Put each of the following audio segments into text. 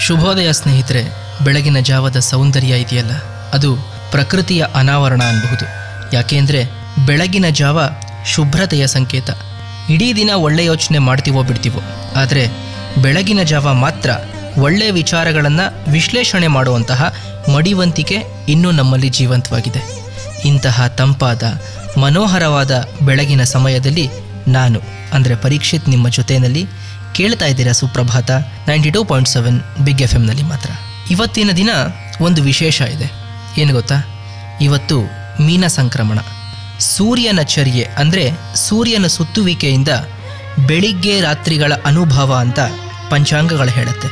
ಶುಭೋದಯ ಸ್ನೇಹಿತರೆ. ಬೆಳಗಿನ ಜಾವದ ಸೌಂದರ್ಯ ಇದೆಯಲ್ಲ, ಅದು ಪ್ರಕೃತಿಯ ಅನಾವರಣ ಅನ್ನಬಹುದು. ಯಾಕೆಂದರೆ ಬೆಳಗಿನ ಜಾವ ಶುಭ್ರತೆಯ ಸಂಕೇತ. ಇಡೀ ದಿನ ಒಳ್ಳೆ ಯೋಚನೆ ಮಾಡ್ತೀವೋ ಬಿಡ್ತೀವೋ, ಆದರೆ ಬೆಳಗಿನ ಜಾವ ಮಾತ್ರ ಒಳ್ಳೆಯ ವಿಚಾರಗಳನ್ನು ವಿಶ್ಲೇಷಣೆ ಮಾಡುವಂತಹ ಮಡಿವಂತಿಕೆ ಇನ್ನೂ ನಮ್ಮಲ್ಲಿ ಜೀವಂತವಾಗಿದೆ. ಇಂತಹ ತಂಪಾದ ಮನೋಹರವಾದ ಬೆಳಗಿನ ಸಮಯದಲ್ಲಿ ನಾನು ಅಂದರೆ ಪರೀಕ್ಷಿತ್ ನಿಮ್ಮ ಜೊತೆಯಲ್ಲಿ ಕೇಳ್ತಾ ಇದ್ದೀರಾ ಸುಪ್ರಭಾತ 92.7 ಬಿಗ್ FM ಮಾತ್ರ. ಇವತ್ತಿನ ದಿನ ಒಂದು ವಿಶೇಷ ಇದೆ. ಏನು ಗೊತ್ತಾ? ಇವತ್ತು ಮೀನ ಸಂಕ್ರಮಣ. ಸೂರ್ಯನ ಚರ್ಯೆ ಅಂದರೆ ಸೂರ್ಯನ ಸುತ್ತುವಿಕೆಯಿಂದ ಬೆಳಿಗ್ಗೆ ರಾತ್ರಿಗಳ ಅನುಭವ ಅಂತ ಪಂಚಾಂಗಗಳು ಹೇಳುತ್ತೆ.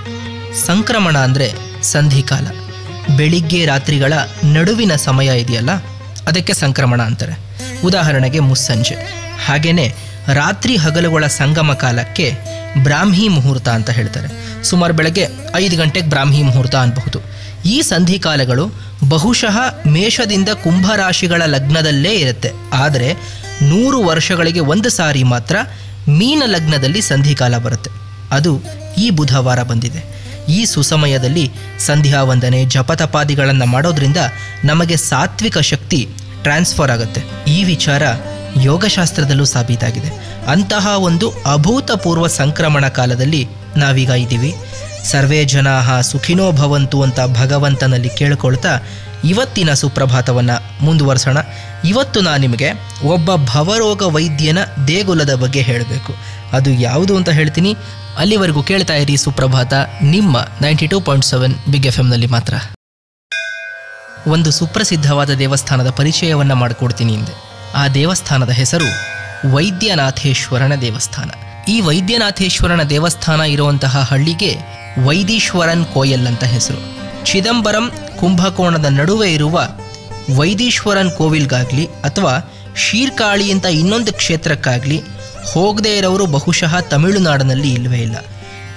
ಸಂಕ್ರಮಣ ಅಂದರೆ ಸಂಧಿಕಾಲ, ಬೆಳಿಗ್ಗೆ ರಾತ್ರಿಗಳ ನಡುವಿನ ಸಮಯ ಇದೆಯಲ್ಲ, ಅದಕ್ಕೆ ಸಂಕ್ರಮಣ ಅಂತಾರೆ. ಉದಾಹರಣೆಗೆ ಮುಸ್ಸಂಜೆ. ಹಾಗೆಯೇ ರಾತ್ರಿ ಹಗಲುಗಳ ಸಂಗಮ ಕಾಲಕ್ಕೆ ಬ್ರಾಹ್ಮಿ ಮುಹೂರ್ತ ಅಂತ ಹೇಳ್ತಾರೆ. ಸುಮಾರು ಬೆಳಗ್ಗೆ 5 ಗಂಟೆಗೆ ಬ್ರಾಹ್ಮಿ ಮುಹೂರ್ತ ಅನ್ನಬಹುದು. ಈ ಸಂಧಿಕಾಲಗಳು ಬಹುಶಃ ಮೇಷದಿಂದ ಕುಂಭರಾಶಿಗಳ ಲಗ್ನದಲ್ಲೇ ಇರುತ್ತೆ. ಆದರೆ 100 ವರ್ಷಗಳಿಗೆ ಒಂದು ಸಾರಿ ಮಾತ್ರ ಮೀನ ಲಗ್ನದಲ್ಲಿ ಸಂಧಿಕಾಲ ಬರುತ್ತೆ. ಅದು ಈ ಬುಧವಾರ ಬಂದಿದೆ. ಈ ಸುಸಮಯದಲ್ಲಿ ಸಂಧ್ಯಾ ವಂದನೆ ಜಪತಪಾದಿಗಳನ್ನು ಮಾಡೋದ್ರಿಂದ ನಮಗೆ ಸಾತ್ವಿಕ ಶಕ್ತಿ ಟ್ರಾನ್ಸ್ಫರ್ ಆಗುತ್ತೆ. ಈ ವಿಚಾರ ಯೋಗಶಾಸ್ತ್ರದಲ್ಲೂ ಸಾಬೀತಾಗಿದೆ. ಅಂತಹ ಒಂದು ಅಭೂತಪೂರ್ವ ಸಂಕ್ರಮಣ ಕಾಲದಲ್ಲಿ ನಾವೀಗ ಇದ್ದೀವಿ. ಸರ್ವೇ ಜನಾಃ ಸುಖಿನೋ ಭವಂತು ಅಂತ ಭಗವಂತನಲ್ಲಿ ಕೇಳಿಕೊಳ್ತಾ ಇವತ್ತಿನ ಸುಪ್ರಭಾತವನ್ನು ಮುಂದುವರಿಸೋಣ. ಇವತ್ತು ನಾನು ನಿಮಗೆ ಒಬ್ಬ ಭವರೋಗ ವೈದ್ಯನ ದೇಗುಲದ ಬಗ್ಗೆ ಹೇಳಬೇಕು. ಅದು ಯಾವುದು ಅಂತ ಹೇಳ್ತೀನಿ. ಅಲ್ಲಿವರೆಗೂ ಕೇಳ್ತಾ ಇರಿ ಸುಪ್ರಭಾತ ನಿಮ್ಮ 92.7 ಬಿಗ್ FM ಮಾತ್ರ. ಒಂದು ಸುಪ್ರಸಿದ್ಧವಾದ ದೇವಸ್ಥಾನದ ಪರಿಚಯವನ್ನು ಮಾಡಿಕೊಡ್ತೀನಿ ಹಿಂದೆ. ಆ ದೇವಸ್ಥಾನದ ಹೆಸರು ವೈದ್ಯನಾಥೇಶ್ವರನ ದೇವಸ್ಥಾನ. ಈ ವೈದ್ಯನಾಥೇಶ್ವರನ ದೇವಸ್ಥಾನ ಇರುವಂತಹ ಹಳ್ಳಿಗೆ ವೈದೀಶ್ವರನ್ ಕೋಯಲ್ ಅಂತ ಹೆಸರು. ಚಿದಂಬರಂ ಕುಂಭಕೋಣದ ನಡುವೆ ಇರುವ ವೈದೀಶ್ವರನ್ ಕೋವಿಲ್ಗಾಗಲಿ ಅಥವಾ ಶೀರ್ಕಾಳಿ ಅಂತ ಇನ್ನೊಂದು ಕ್ಷೇತ್ರಕ್ಕಾಗಲಿ ಹೋಗದೇ ಇರೋರು ಬಹುಶಃ ತಮಿಳುನಾಡಿನಲ್ಲಿ ಇಲ್ಲವೇ ಇಲ್ಲ.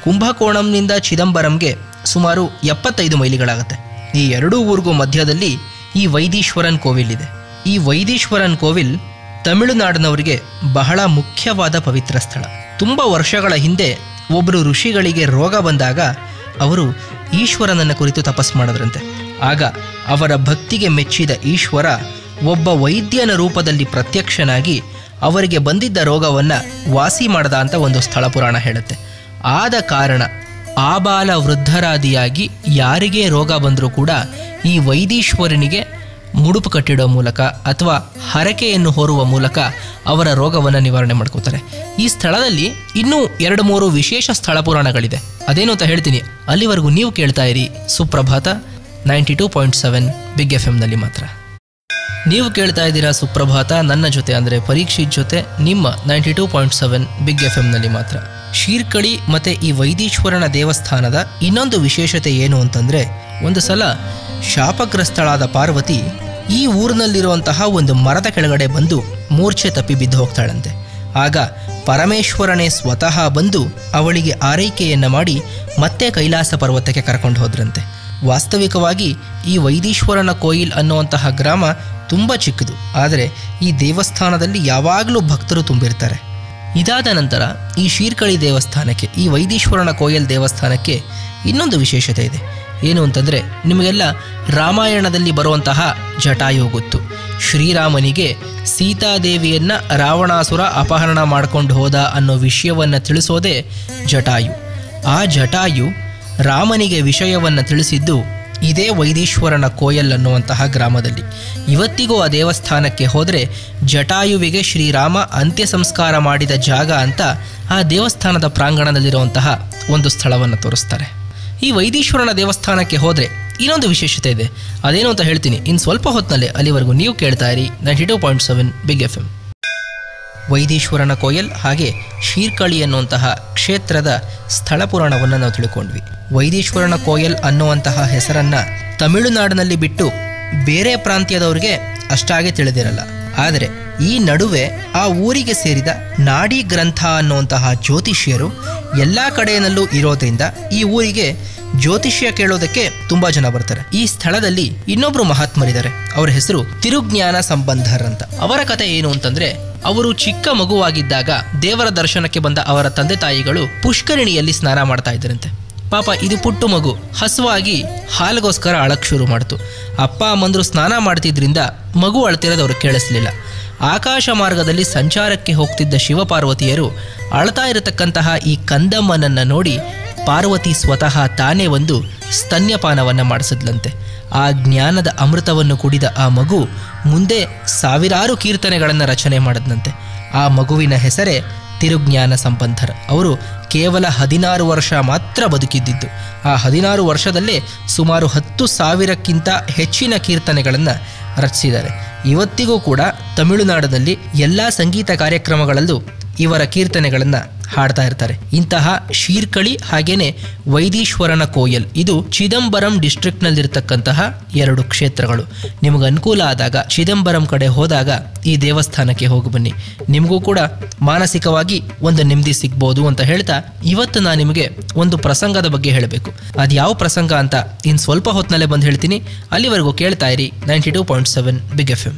ಕುಂಭಕೋಣಂನಿಂದ ಚಿದಂಬರಂಗೆ ಸುಮಾರು 75 ಮೈಲಿಗಳಾಗುತ್ತೆ. ಈ ಎರಡೂ ಊರಿಗೂ ಮಧ್ಯದಲ್ಲಿ ಈ ವೈದೀಶ್ವರನ್ ಕೋವಿಲ್ ಇದೆ. ಈ ವೈದೀಶ್ವರನ್ ಕೋವಿಲ್ ತಮಿಳುನಾಡಿನವರಿಗೆ ಬಹಳ ಮುಖ್ಯವಾದ ಪವಿತ್ರ ಸ್ಥಳ. ತುಂಬ ವರ್ಷಗಳ ಹಿಂದೆ ಒಬ್ಬರು ಋಷಿಗಳಿಗೆ ರೋಗ ಬಂದಾಗ ಅವರು ಈಶ್ವರನನ್ನು ಕುರಿತು ತಪಸ್ಸು ಮಾಡಿದ್ರಂತೆ. ಆಗ ಅವರ ಭಕ್ತಿಗೆ ಮೆಚ್ಚಿದ ಈಶ್ವರ ಒಬ್ಬ ವೈದ್ಯನ ರೂಪದಲ್ಲಿ ಪ್ರತ್ಯಕ್ಷನಾಗಿ ಅವರಿಗೆ ಬಂದಿದ್ದ ರೋಗವನ್ನು ವಾಸಿ ಮಾಡದ ಅಂತ ಒಂದು ಸ್ಥಳ ಪುರಾಣ ಹೇಳುತ್ತೆ. ಆದ ಕಾರಣ ಆಬಾಲ ವೃದ್ಧರಾದಿಯಾಗಿ ಯಾರಿಗೇ ರೋಗ ಬಂದರೂ ಕೂಡ ಈ ವೈದೀಶ್ವರನಿಗೆ ಮುಡುಪು ಕಟ್ಟಿಡೋ ಮೂಲಕ ಅಥವಾ ಹರಕೆಯನ್ನು ಹೊರುವ ಮೂಲಕ ಅವರ ರೋಗವನ್ನು ನಿವಾರಣೆ ಮಾಡ್ಕೋತಾರೆ. ಈ ಸ್ಥಳದಲ್ಲಿ ಇನ್ನೂ 2-3 ವಿಶೇಷ ಸ್ಥಳ ಪುರಾಣಗಳಿದೆ. ಅದೇನು ಅಂತ ಹೇಳ್ತೀನಿ. ಅಲ್ಲಿವರೆಗೂ ನೀವು ಕೇಳ್ತಾ ಇರಿ ಸುಪ್ರಭಾತ 92.7 ಬಿಗ್ FM ಮಾತ್ರ. ನೀವು ಕೇಳ್ತಾ ಇದ್ದೀರಾ ಸುಪ್ರಭಾತ ನನ್ನ ಜೊತೆ ಅಂದರೆ ಪರೀಕ್ಷಿತ್ ಜೊತೆ ನಿಮ್ಮ 92.7 ಬಿಗ್ FM ಮಾತ್ರ. ಶೀರ್ಕಳಿ ಮತ್ತು ಈ ವೈದೀಶ್ವರನ ದೇವಸ್ಥಾನದ ಇನ್ನೊಂದು ವಿಶೇಷತೆ ಏನು ಅಂತಂದರೆ, ಒಂದು ಸಲ ಶಾಪಗ್ರಸ್ತಳಾದ ಪಾರ್ವತಿ ಈ ಊರಿನಲ್ಲಿರುವಂತಹ ಒಂದು ಮರದ ಕೆಳಗಡೆ ಬಂದು ಮೂರ್ಛೆ ತಪ್ಪಿ ಬಿದ್ದು ಹೋಗ್ತಾಳಂತೆ. ಆಗ ಪರಮೇಶ್ವರನೇ ಸ್ವತಃ ಬಂದು ಅವಳಿಗೆ ಆರೈಕೆಯನ್ನು ಮಾಡಿ ಮತ್ತೆ ಕೈಲಾಸ ಪರ್ವತಕ್ಕೆ ಕರ್ಕೊಂಡು ಹೋದ್ರಂತೆ. ವಾಸ್ತವಿಕವಾಗಿ ಈ ವೈದೀಶ್ವರನ ಕೋಯಿಲ್ ಅನ್ನುವಂತಹ ಗ್ರಾಮ ತುಂಬ ಚಿಕ್ಕದು. ಆದರೆ ಈ ದೇವಸ್ಥಾನದಲ್ಲಿ ಯಾವಾಗಲೂ ಭಕ್ತರು ತುಂಬಿರ್ತಾರೆ. ಇದಾದ ನಂತರ ಈ ಶೀರ್ಕಳಿ ದೇವಸ್ಥಾನಕ್ಕೆ, ಈ ವೈದೀಶ್ವರನ ಕೋಯಲ್ ದೇವಸ್ಥಾನಕ್ಕೆ ಇನ್ನೊಂದು ವಿಶೇಷತೆ ಇದೆ. ಏನು ಅಂತಂದರೆ, ನಿಮಗೆಲ್ಲ ರಾಮಾಯಣದಲ್ಲಿ ಬರುವಂತಹ ಜಟಾಯು ಗೊತ್ತು. ಶ್ರೀರಾಮನಿಗೆ ಸೀತಾದೇವಿಯನ್ನು ರಾವಣಾಸುರ ಅಪಹರಣ ಮಾಡ್ಕೊಂಡು ಹೋದ ಅನ್ನೋ ವಿಷಯವನ್ನು ತಿಳಿಸೋದೇ ಜಟಾಯು. ಆ ಜಟಾಯು ರಾಮನಿಗೆ ವಿಷಯವನ್ನು ತಿಳಿಸಿದ್ದು ಇದೇ ವೈದೀಶ್ವರನ ಕೋಯಲ್ ಅನ್ನುವಂತಹ ಗ್ರಾಮದಲ್ಲಿ. ಇವತ್ತಿಗೂ ಆ ದೇವಸ್ಥಾನಕ್ಕೆ ಹೋದರೆ ಜಟಾಯುವಿಗೆ ಶ್ರೀರಾಮ ಅಂತ್ಯ ಸಂಸ್ಕಾರ ಮಾಡಿದ ಜಾಗ ಅಂತ ಆ ದೇವಸ್ಥಾನದ ಪ್ರಾಂಗಣದಲ್ಲಿರುವಂತಹ ಒಂದು ಸ್ಥಳವನ್ನು ತೋರಿಸ್ತಾರೆ. ಈ ವೈದೀಶ್ವರನ ದೇವಸ್ಥಾನಕ್ಕೆ ಹೋದರೆ ಇನ್ನೊಂದು ವಿಶೇಷತೆ ಇದೆ. ಅದೇನು ಅಂತ ಹೇಳ್ತೀನಿ ಇನ್ನು ಸ್ವಲ್ಪ ಹೊತ್ತಿನಲ್ಲೇ. ಅಲ್ಲಿವರೆಗೂ ನೀವು ಕೇಳ್ತಾ ಇರಿ 92.7 ಬಿಗ್ FM. ವೈದೀಶ್ವರನ ಕೋಯಲ್ ಹಾಗೆ ಶೀರ್ಕಳಿ ಅನ್ನುವಂತಹ ಕ್ಷೇತ್ರದ ಸ್ಥಳ ಪುರಾಣವನ್ನು ನಾವು ತಿಳ್ಕೊಂಡ್ವಿ. ವೈದೀಶ್ವರನ ಕೋಯಲ್ ಅನ್ನುವಂತಹ ಹೆಸರನ್ನು ತಮಿಳುನಾಡಿನಲ್ಲಿ ಬಿಟ್ಟು ಬೇರೆ ಪ್ರಾಂತ್ಯದವ್ರಿಗೆ ಅಷ್ಟಾಗೆ ತಿಳಿದಿರಲ್ಲ. ಆದರೆ ಈ ನಡುವೆ ಆ ಊರಿಗೆ ಸೇರಿದ ನಾಡಿ ಗ್ರಂಥ ಅನ್ನುವಂತಹ ಜ್ಯೋತಿಷ್ಯರು ಎಲ್ಲ ಕಡೆಯಲ್ಲೂ ಇರೋದ್ರಿಂದ ಈ ಊರಿಗೆ ಜ್ಯೋತಿಷ್ಯ ಕೇಳೋದಕ್ಕೆ ತುಂಬಾ ಜನ ಬರ್ತಾರೆ. ಈ ಸ್ಥಳದಲ್ಲಿ ಇನ್ನೊಬ್ರು ಮಹಾತ್ಮರಿದ್ದಾರೆ. ಅವರ ಹೆಸರು ತಿರುಜ್ಞಾನ ಸಂಬಂಧರ್ ಅಂತ. ಅವರ ಕತೆ ಏನು ಅಂತಂದ್ರೆ, ಅವರು ಚಿಕ್ಕ ಮಗುವಾಗಿದ್ದಾಗ ದೇವರ ದರ್ಶನಕ್ಕೆ ಬಂದ ಅವರ ತಂದೆ ತಾಯಿಗಳು ಪುಷ್ಕರಿಣಿಯಲ್ಲಿ ಸ್ನಾನ ಮಾಡ್ತಾ ಇದ್ದರಂತೆ. ಪಾಪ ಇದು ಪುಟ್ಟು ಮಗು ಹಸುವಾಗಿ ಹಾಲಿಗೋಸ್ಕರ ಅಳಕ್ಕೆ ಶುರು ಮಾಡ್ತು. ಅಪ್ಪ ಅಮ್ಮಂದ್ರು ಸ್ನಾನ ಮಾಡ್ತಿದ್ರಿಂದ ಮಗು ಅಳ್ತಿರೋದು ಅವ್ರಿಗೆ ಕೇಳಿಸ್ಲಿಲ್ಲ. ಆಕಾಶ ಮಾರ್ಗದಲ್ಲಿ ಸಂಚಾರಕ್ಕೆ ಹೋಗ್ತಿದ್ದ ಶಿವಪಾರ್ವತಿಯರು ಅಳ್ತಾ ಇರತಕ್ಕಂತಹ ಈ ಕಂದಮ್ಮನನ್ನು ನೋಡಿ ಪಾರ್ವತಿ ಸ್ವತಃ ತಾನೇ ಒಂದು ಸ್ತನ್ಯಪಾನವನ್ನು ಮಾಡಿಸಿದ್ಲಂತೆ. ಆ ಜ್ಞಾನದ ಅಮೃತವನ್ನು ಕುಡಿದ ಆ ಮಗು ಮುಂದೆ ಸಾವಿರಾರು ಕೀರ್ತನೆಗಳನ್ನು ರಚನೆ ಮಾಡಿದ್ನಂತೆ. ಆ ಮಗುವಿನ ಹೆಸರೇ ತಿರುಜ್ಞಾನ ಸಂಬಂಧರ್. ಅವರು ಕೇವಲ 16 ವರ್ಷ ಮಾತ್ರ ಬದುಕಿದ್ದಿದ್ದು. ಆ 16 ವರ್ಷದಲ್ಲೇ ಸುಮಾರು 10,000ಕ್ಕಿಂತ ಹೆಚ್ಚಿನ ಕೀರ್ತನೆಗಳನ್ನು ರಚಿಸಿದ್ದಾರೆ. ಇವತ್ತಿಗೂ ಕೂಡ ತಮಿಳುನಾಡಿನಲ್ಲಿ ಎಲ್ಲ ಸಂಗೀತ ಕಾರ್ಯಕ್ರಮಗಳಲ್ಲೂ ಇವರ ಕೀರ್ತನೆಗಳನ್ನು ಹಾಡ್ತಾ ಇರ್ತಾರೆ. ಇಂತಹ ಶೀರ್ಕಳಿ ಹಾಗೇನೆ ವೈದೀಶ್ವರನ ಕೋಯಲ್, ಇದು ಚಿದಂಬರಂ ಡಿಸ್ಟ್ರಿಕ್ಟ್ನಲ್ಲಿರ್ತಕ್ಕಂತಹ 2 ಕ್ಷೇತ್ರಗಳು. ನಿಮಗೆ ಅನುಕೂಲ ಆದಾಗ ಚಿದಂಬರಂ ಕಡೆ ಹೋದಾಗ ಈ ದೇವಸ್ಥಾನಕ್ಕೆ ಹೋಗಿ ಬನ್ನಿ, ನಿಮಗೂ ಕೂಡ ಮಾನಸಿಕವಾಗಿ ಒಂದು ನೆಮ್ಮದಿ ಸಿಗ್ಬೋದು ಅಂತ ಹೇಳ್ತಾ ಇವತ್ತು ನಾನು ನಿಮಗೆ ಒಂದು ಪ್ರಸಂಗದ ಬಗ್ಗೆ ಹೇಳಬೇಕು. ಅದು ಯಾವ ಪ್ರಸಂಗ ಅಂತ ಇನ್ನು ಸ್ವಲ್ಪ ಹೊತ್ತಿನಲ್ಲೇ ಬಂದು ಹೇಳ್ತೀನಿ. ಅಲ್ಲಿವರೆಗೂ ಕೇಳ್ತಾ ಇರಿ 92.7 ಬಿಗ್ FM.